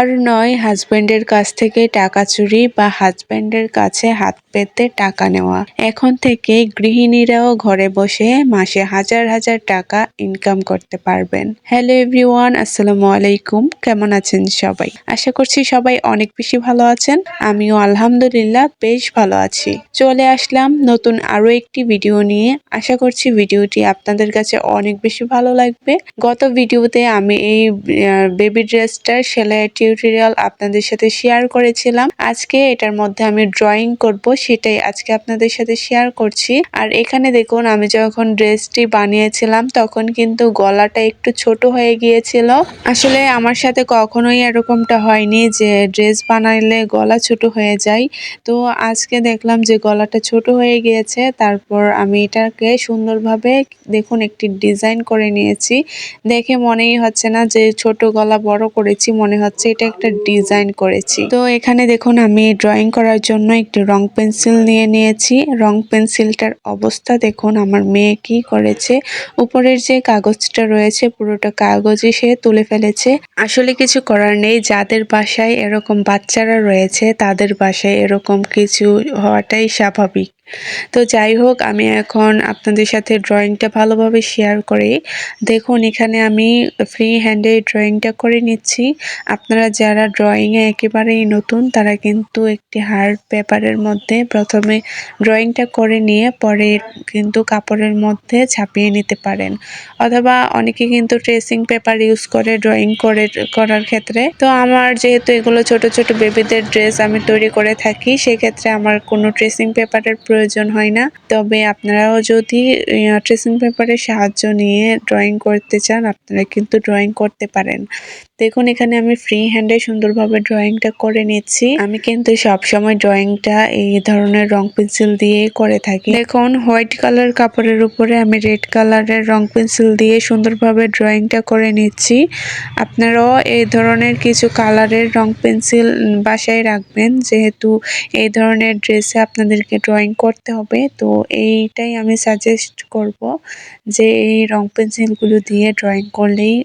আর নয় হাজবেন্ডের কাছ থেকে টাকা চুরি বা হাজবেন্ডের কাছে হাত পেতে টাকা নেওয়া। এখন থেকে গৃহিণীরাও ঘরে বসে মাসে হাজার হাজার টাকা ইনকাম করতে পারবেন। হ্যালো এভরিওয়ান, আসসালামু আলাইকুম। কেমন আছেন সবাই? আশা করছি সবাই অনেক বেশি ভালো আছেন। আমিও আলহামদুলিল্লাহ বেশ ভালো আছি। চলে আসলাম নতুন আরো একটি ভিডিও নিয়ে। আশা করছি ভিডিওটি আপনাদের কাছে অনেক বেশি ভালো লাগবে। গত ভিডিওতে আমি এই বেবি ড্রেসটার সেলাই টিউটোরিয়াল আপনাদের সাথে শেয়ার করেছিলাম। আজকে এটার মধ্যে আমি ড্রয়িং করব, সেটাই আজকে আপনাদের সাথে শেয়ার করছি। আর এখানে দেখুন, আমি যখন ড্রেসটি বানিয়েছিলাম তখন কিন্তু গলাটা একটু ছোট হয়ে গিয়েছিল। আসলে আমার সাথে কখনোই এরকমটা হয়নি যে ড্রেস বানাইলে গলা ছোট হয়ে যায়। তো আজকে দেখলাম যে গলাটা ছোট হয়ে গিয়েছে। তারপর আমি এটাকে সুন্দরভাবে দেখুন একটি ডিজাইন করে নিয়েছি। দেখে মনেই হচ্ছে না যে ছোট গলা বড় করেছি, মনে হচ্ছে এটা একটা ডিজাইন করেছি। তো এখানে দেখুন আমি ড্রয়িং করার জন্য একটি রং পেন্সিল নিয়ে নিয়েছি। রং পেন্সিলটার অবস্থা দেখুন আমার মেয়ে কি করেছে। উপরের যে কাগজটা রয়েছে পুরোটা কাগজই সে তুলে ফেলেছে। আসলে কিছু করার নেই, যাদের বাসায় এরকম বাচ্চারা রয়েছে তাদের বাসায় এরকম কিছু হওয়াটাই স্বাভাবিক। তো যাই হোক, আমি এখন আপনাদের সাথে ড্রয়িংটা ভালোভাবে শেয়ার করি। দেখুন এখানে আমি ফ্রি হ্যান্ডে ড্রয়িংটা করে নিচ্ছি। আপনারা যারা ড্রয়িংয়ে একেবারেই নতুন তারা কিন্তু একটি হার্ড পেপারের মধ্যে প্রথমে ড্রয়িংটা করে নিয়ে পরে কিন্তু কাপড়ের মধ্যে ছাপিয়ে নিতে পারেন, অথবা অনেকে কিন্তু ট্রেসিং পেপার ইউজ করে ড্রয়িং করার ক্ষেত্রে। তো আমার যেহেতু এগুলো ছোট ছোট বেবিদের ড্রেস আমি তৈরি করে থাকি, সেক্ষেত্রে আমার কোনো ট্রেসিং পেপারের প্রয়োজন হয় না। তবে আপনারাও যদি ট্রেসিং পেপারের সাহায্য নিয়ে ড্রয়িং করতে চান আপনারা কিন্তু ড্রয়িং করতে পারেন। দেখুন এখানে আমি ফ্রি হ্যান্ডে সুন্দরভাবে ড্রয়িংটা করে নিচ্ছি। আমি কিন্তু সবসময় ড্রয়িংটা এই ধরনের রং পেন্সিল দিয়েই করে থাকি। দেখুন হোয়াইট কালার কাপড়ের উপরে আমি রেড কালারের রং পেন্সিল দিয়ে সুন্দরভাবে ড্রয়িংটা করে নিচ্ছি। আপনারাও এই ধরনের কিছু কালারের রং পেন্সিল বাসায় রাখবেন, যেহেতু এই ধরনের ড্রেসে আপনাদেরকে ড্রয়িং করতে হবে। তো এইটাই আমি সাজেস্ট করব যে এই রং পেন্সিলগুলো দিয়ে ড্রয়িং করলেই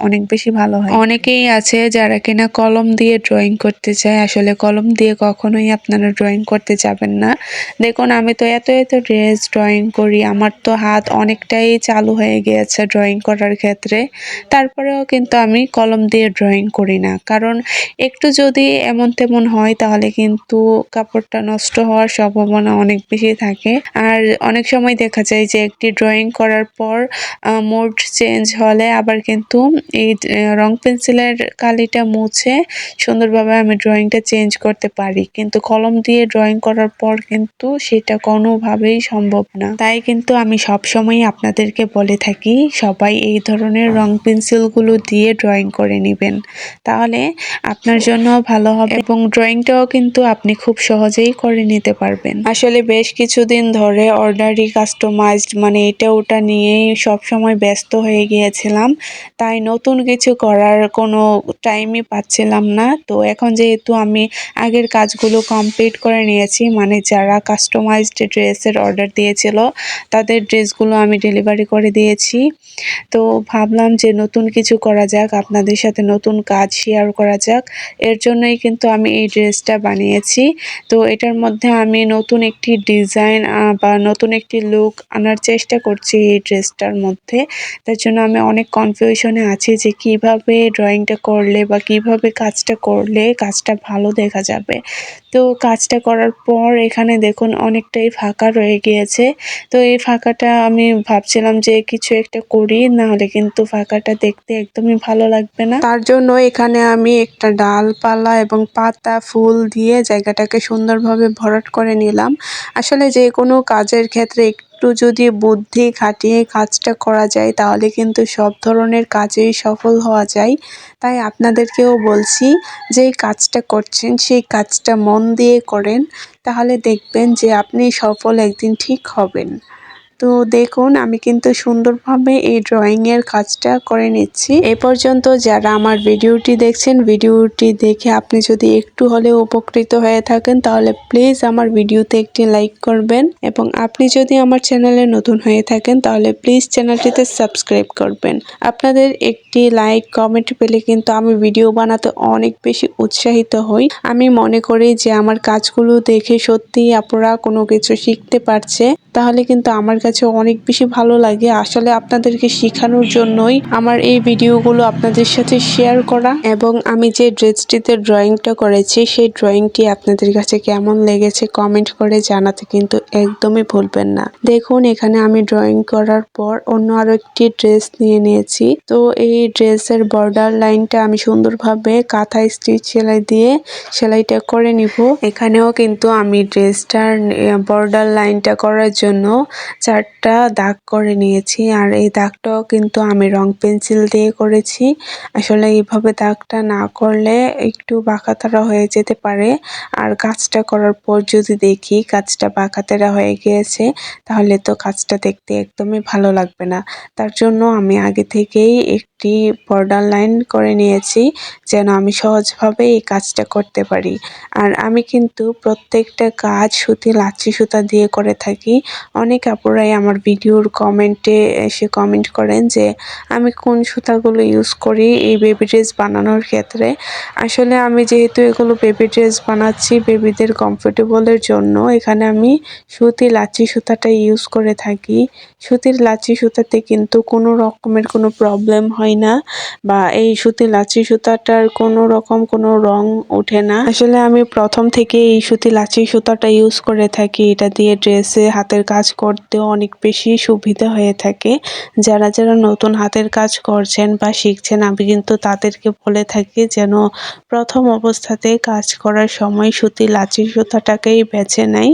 অনেক বেশি ভালো হয়। অনেকেই আছে যারা কিনা কলম দিয়ে ড্রয়িং করতে চায়, আসলে কলম দিয়ে কখনোই আপনারা ড্রয়িং করতে যাবেন না। দেখুন আমি তো এত ড্রেস ড্রয়িং করি, আমার তো হাত অনেকটাই চালু হয়ে গিয়েছে ড্রয়িং করার ক্ষেত্রে। তারপরেও কিন্তু আমি কলম দিয়ে ড্রয়িং করি না, কারণ একটু যদি এমন তেমন হয় তাহলে কিন্তু কাপড়টা নষ্ট হওয়ার সম্ভাবনা অনেক বেশি থাকে। আর অনেক সময় দেখা যায় যে একটি ড্রয়িং করার পর মুড চেঞ্জ হলে আবার কিন্তু এই রং পেন্সিলের কালিটা মুছে সুন্দরভাবে আমি ড্রয়িংটা চেঞ্জ করতে পারি, কিন্তু কলম দিয়ে ড্রয়িং করার পর কিন্তু সেটা কোনোভাবেই সম্ভব না। তাই কিন্তু আমি সবসময় আপনাদেরকে বলে থাকি সবাই এই ধরনের রং পেন্সিলগুলো দিয়ে ড্রয়িং করে নেবেন, তাহলে আপনার জন্য ভালো হবে এবং ড্রয়িংটাও কিন্তু আপনি খুব সহজেই করে নিতে পারবেন। আসলে বেশ কিছুদিন ধরে অর্ডারি কাস্টমাইজড মানে এটা ওটা নিয়েই সবসময় ব্যস্ত হয়ে গিয়েছিলাম, তাই নতুন কিছু করার কোনো টাইমই পাচ্ছিলাম না। তো এখন যেহেতু আমি আগের কাজগুলো কমপ্লিট করে নিয়েছি, মানে যারা কাস্টমাইজড ড্রেসের অর্ডার দিয়েছিল তাদের ড্রেসগুলো আমি ডেলিভারি করে দিয়েছি। তো ভাবলাম যে নতুন কিছু করা যাক, আপনাদের সাথে নতুন কাজ শেয়ার করা যাক, এর জন্যই কিন্তু আমি এই ড্রেসটা বানিয়েছি। তো এটার মধ্যে আমি নতুন একটি ডিজাইন বা নতুন একটি লুক আনার চেষ্টা করছি এই ড্রেসটার মধ্যে। তার জন্য আমি অনেক কনফিউশনে আছি যে কিভাবে ড্রয়িংটা করলে বা কিভাবে কাজটা করলে কাজটা ভালো দেখা যাবে। তো কাজটা করার পর এখানে দেখুন অনেকটাই ফাঁকা রয়ে গিয়েছে। তো এই ফাঁকাটা আমি ভাবছিলাম যে কিছু একটা করি, না হলে কিন্তু ফাঁকাটা দেখতে একদমই ভালো লাগবে না। তার জন্য এখানে আমি একটা ডালপালা এবং পাতা ফুল দিয়ে জায়গাটাকে সুন্দরভাবে ভরাট করে নিলাম। আসলে যে কোনো কাজের ক্ষেত্রে একটু যদি বুদ্ধি খাটিয়ে কাজটা করা যায় তাহলে কিন্তু সব ধরনের কাজেই সফল হওয়া যায়। তাই আপনাদেরকেও বলছি যে কাজটা করছেন সেই কাজটা মন দিয়ে করেন, তাহলে দেখবেন যে আপনি সফল একদিন ঠিক হবেন। তো দেখুন আমি কিন্তু সুন্দরভাবে এই ড্রয়িং এর কাজটা করে নিচ্ছি। এ পর্যন্ত যারা আমার ভিডিওটি দেখছেন, ভিডিওটি দেখে আপনি যদি একটু হলেও উপকৃত হয়ে থাকেন তাহলে প্লিজ আমার ভিডিওতে একটি লাইক করবেন, এবং আপনি যদি আমার চ্যানেলে নতুন হয়ে থাকেন তাহলে প্লিজ চ্যানেলটিতে সাবস্ক্রাইব করবেন। আপনাদের একটি লাইক কমেন্ট পেলে কিন্তু আমি ভিডিও বানাতে অনেক বেশি উৎসাহিত হই। আমি মনে করি যে আমার কাজগুলো দেখে সত্যিই আপনারা কোনো কিছু শিখতে পারছে, তাহলে কিন্তু আমার কাছে অনেক বেশি ভালো লাগে। আসলে আপনাদেরকে শেখানোর জন্যই আমার এই ভিডিওগুলো আপনাদের সাথে শেয়ার করা। এবং আমি যে ড্রেসটিতে ড্রয়িংটা করেছি সেই ড্রয়িংটি আপনাদের কাছে কেমন লেগেছে কমেন্ট করে জানাতে কিন্তু একদমই ভুলবেন না। দেখুন এখানে আমি ড্রয়িং করার পর অন্য আরো একটি ড্রেস নিয়ে নিয়েছি। তো এই ড্রেসের বর্ডার লাইনটা আমি সুন্দরভাবে কাঁথা স্টিচ সেলাই দিয়ে সেলাইটা করে নিব। এখানেও কিন্তু আমি ড্রেসটার বর্ডার লাইনটা করার জন্য 4টা দাগ করে নিয়েছি, আর এই দাগটাও কিন্তু আমি রং পেন্সিল দিয়ে করেছি। আসলে এইভাবে দাগটা না করলে একটু বাঁকাতেরা হয়ে যেতে পারে, আর কাজটা করার পর যদি দেখি কাজটা বাঁকাতেরা হয়ে গিয়েছে তাহলে তো কাজটা দেখতে একদমই ভালো লাগবে না। তার জন্য আমি আগে থেকেই একটি বর্ডার লাইন করে নিয়েছি যেন আমি সহজভাবে এই কাজটা করতে পারি। আর আমি কিন্তু প্রত্যেকটা কাজ সুতি লাচ্ছি সুতা দিয়ে করে থাকি। অনেক আপুরাই আমার ভিডিওর কমেন্টে এসে কমেন্ট করেন যে আমি কোন সুতাগুলো ইউজ করি এই বেবি ড্রেস বানানোর ক্ষেত্রে। আসলে আমি যেহেতু এগুলো বেবি ড্রেস বানাচ্ছি বেবিদের কমফোর্টেবলের জন্য, এখানে আমি সুতি লাচ্ছি সুতাটা ইউজ করে থাকি। সুতির লাচ্ছি সুতাতে কিন্তু কোনো রকমের কোনো প্রবলেম হয় না, বা এই সুতি লাচ্ছি সুতাটার কোনো রকম কোনো রং ওঠে না। আসলে আমি প্রথম থেকে এই সুতি লাচ্ছি সুতাটা ইউজ করে থাকি। এটা দিয়ে ড্রেসে হাতের কাজ করতে অনেক বেশি সুবিধা হয়ে থাকে। যারা যারা নতুন হাতের কাজ করছেন বা শিখছেন আমি কিন্তু তাদেরকে বলে থাকি যেন প্রথম অবস্থাতে কাজ করার সময় সুতি লাচ্ছি সুতাটাকেই বেছে নেয়।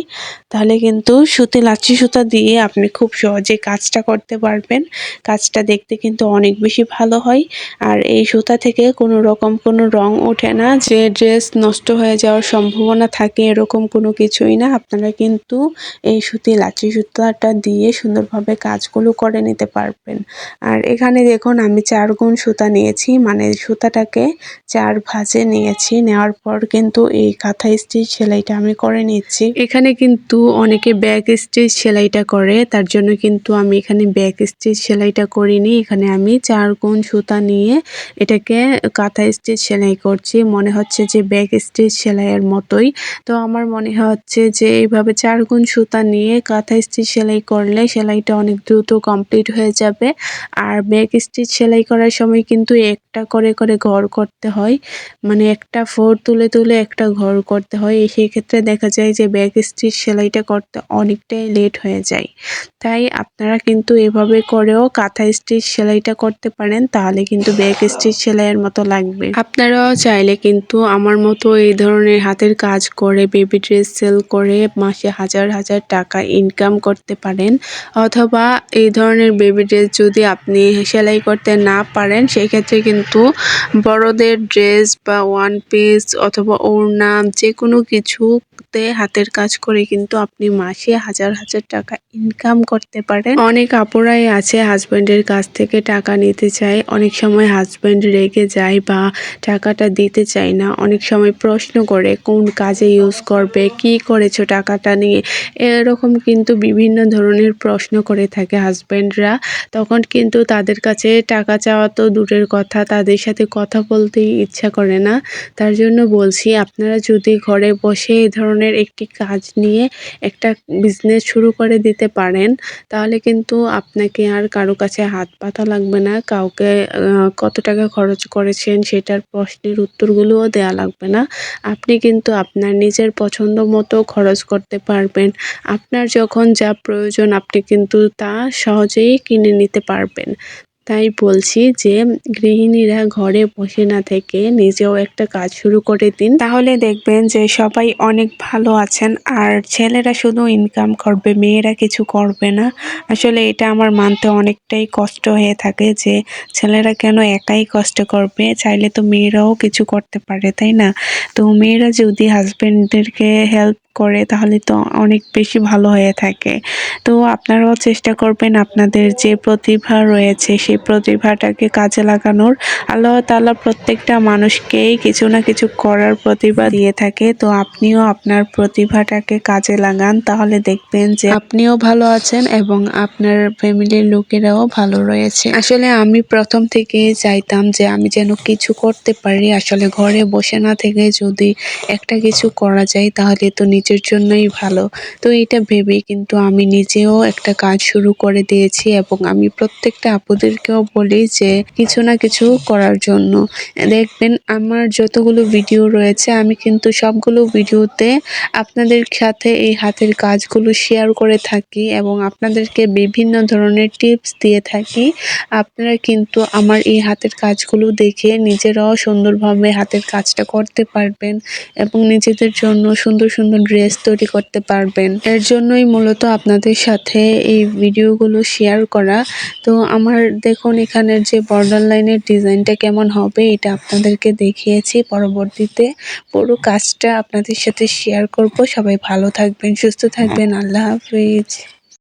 তাহলে কিন্তু সুতি লাচ্ছি সুতা দিয়ে আপনি খুব সহজে কাজটা করতে পারবেন। কাজটা দেখতে কিন্তু অনেক বেশি ভালো হয়, আর এই সুতা থেকে কোনো রকম কোনো রং ওঠে না যে ড্রেস নষ্ট হয়ে যাওয়ার সম্ভাবনা থাকে, এরকম কোনো কিছুই না। আপনারা কিন্তু এই সুতি লাচ্ছি সুতাটা দিয়ে সুন্দরভাবে কাজগুলো করে নিতে পারবেন। আর এখানে দেখুন আমি 4 গুণ সুতা নিয়েছি, মানে সুতাটাকে 4 ভাঁজে নিয়েছি। নেওয়ার পর কিন্তু এই কাঁথা স্টিচ সেলাইটা আমি করে নিচ্ছি। এখানে কিন্তু অনেকে ব্যাক স্টিচ সেলাইটা করে, তার জন্য কিন্তু আমি এখানে ব্যাক স্টিচ সেলাইটা করিনি। এখানে আমি 4 গুণ সুতা নিয়ে এটাকে কাঁথা স্টিচ সেলাই করছি। মনে হচ্ছে যে ব্যাক স্টিচ সেলাইয়ের মতোই। তো আমার মনে হচ্ছে যে এইভাবে 4 গুণ সুতা নিয়ে কাঁথা স্টিচ সেলাই করলে সেলাইটা অনেক দ্রুত কমপ্লিট হয়ে যাবে। আর ব্যাক স্টিচ সেলাই করার সময় কিন্তু একটা করে করে ঘর করতে হয়, মানে একটা ফোর তুলে তুলে একটা ঘর করতে হয়। সেই ক্ষেত্রে দেখা যায় যে ব্যাক স্টিচ সেলাইটা করতে অনেকটাই লেট হয়ে যায়। তাই আপনারা কিন্তু এভাবে করেও কাঁথা স্টিচ সেলাইটা করতে পারেন, তাহলে কিন্তু ব্যাক স্টিচ সেলাইয়ের মতো লাগবে। আপনারাও চাইলে কিন্তু আমার মতো এই ধরনের হাতের কাজ করে বেবি ড্রেস সেল করে মাসে হাজার হাজার টাকা ইনকাম করতে পারেন। অথবা এই ধরনের বেবি ড্রেস যদি আপনি সেলাই করতে না পারেন সেক্ষেত্রে কিন্তু বড়দের ড্রেস বা ওয়ান পিস অথবা ওড়না যে কোনো কিছুতে হাতের কাজ করে কিন্তু আপনি মাসে হাজার হাজার টাকা ইনকাম করতে পারেন। অনেক আপুরাই আছে হাজব্যান্ডের কাছ থেকে টাকা নিতে চায়, অনেক সময় হাজব্যান্ড রেগে যায় বা টাকাটা দিতে চায় না। অনেক সময় প্রশ্ন করে কোন কাজে ইউজ করবে, কি করেছো টাকাটা নিয়ে, এরকম কিন্তু বিভিন্ন ধরনের প্রশ্ন করে থাকে হাজব্যান্ডরা। তখন কিন্তু তাদের কাছে টাকা চাওয়া তো দূরের কথা, তাদের সাথে কথা বলতেই ইচ্ছা করে না। তার জন্য বলছি আপনারা যদি ঘরে বসে এই ধরনের একটি কাজ নিয়ে একটা বিজনেস শুরু করে দিতে পারেন তাহলে কিন্তু আপনাকে আর কারো কাছে হাত পাতা লাগবে না, কাউকে কত টাকা খরচ করেছেন সেটার প্রশ্নের উত্তরগুলোও দেয়া লাগবে না। আপনি কিন্তু আপনার নিজের পছন্দ মতো খরচ করতে পারবেন। আপনার যখন যা প্রয়োজন আপনি কিন্তু তা সহজেই কিনে নিতে পারবেন। তাই বলছি যে গৃহিণীরা ঘরে বসে না থেকে নিজেও একটা কাজ শুরু করে দিন, তাহলে দেখবেন যে সবাই অনেক ভালো আছেন। আর ছেলেরা শুধু ইনকাম করবে, মেয়েরা কিছু করবে না। আসলে এটা আমার মানতে অনেকটাই কষ্ট হয়ে থাকে যে ছেলেরা কেন একাই কষ্ট করবে, চাইলে তো মেয়েরাও কিছু করতে পারে, তাই না? তো মেয়েরা যদি হাজবেন্ডদেরকে হেল্প করে তাহলে তো অনেক বেশি ভালো হয়ে থাকে। তো আপনারাও চেষ্টা করবেন আপনাদের যে প্রতিভা রয়েছে সেই প্রতিভাটাকে কাজে লাগানোর। আল্লাহ তাআলা প্রত্যেকটা মানুষকেই কিছু না কিছু করার প্রতিভা দিয়ে থাকে। তো আপনিও আপনার প্রতিভাটাকে কাজে লাগান, তাহলে দেখবেন যে আপনিও ভালো আছেন এবং আপনার ফ্যামিলির লোকেরাও ভালো রয়েছে। আসলে আমি প্রথম থেকেই চাইতাম যে আমি যেন কিছু করতে পারি। আসলে ঘরে বসে না থেকে যদি একটা কিছু করা যায় তাহলে তো নিজের জন্যই ভালো। তো এটা ভেবেই কিন্তু আমি নিজেও একটা কাজ শুরু করে দিয়েছি এবং আমি প্রত্যেকটা আপুদেরকেও বলি যে কিছু না কিছু করার জন্য। দেখবেন আমার যতগুলো ভিডিও রয়েছে আমি কিন্তু সবগুলো ভিডিওতে আপনাদের সাথে এই হাতের কাজগুলো শেয়ার করে থাকি এবং আপনাদেরকে বিভিন্ন ধরনের টিপস দিয়ে থাকি। আপনারা কিন্তু আমার এই হাতের কাজগুলো দেখে নিজেরাও সুন্দরভাবে হাতের কাজটা করতে পারবেন এবং নিজেদের জন্য সুন্দর সুন্দর ড্রেস তৈরি করতে পারবেন। এর জন্যই মূলত আপনাদের সাথে এই ভিডিওগুলো শেয়ার করা। তো আমার দেখুন এখানের যে বর্ডার লাইনের ডিজাইনটা কেমন হবে এটা আপনাদেরকে দেখিয়েছি। পরবর্তীতে পুরো কাজটা আপনাদের সাথে শেয়ার করব। সবাই ভালো থাকবেন, সুস্থ থাকবেন। আল্লাহ হাফেজ।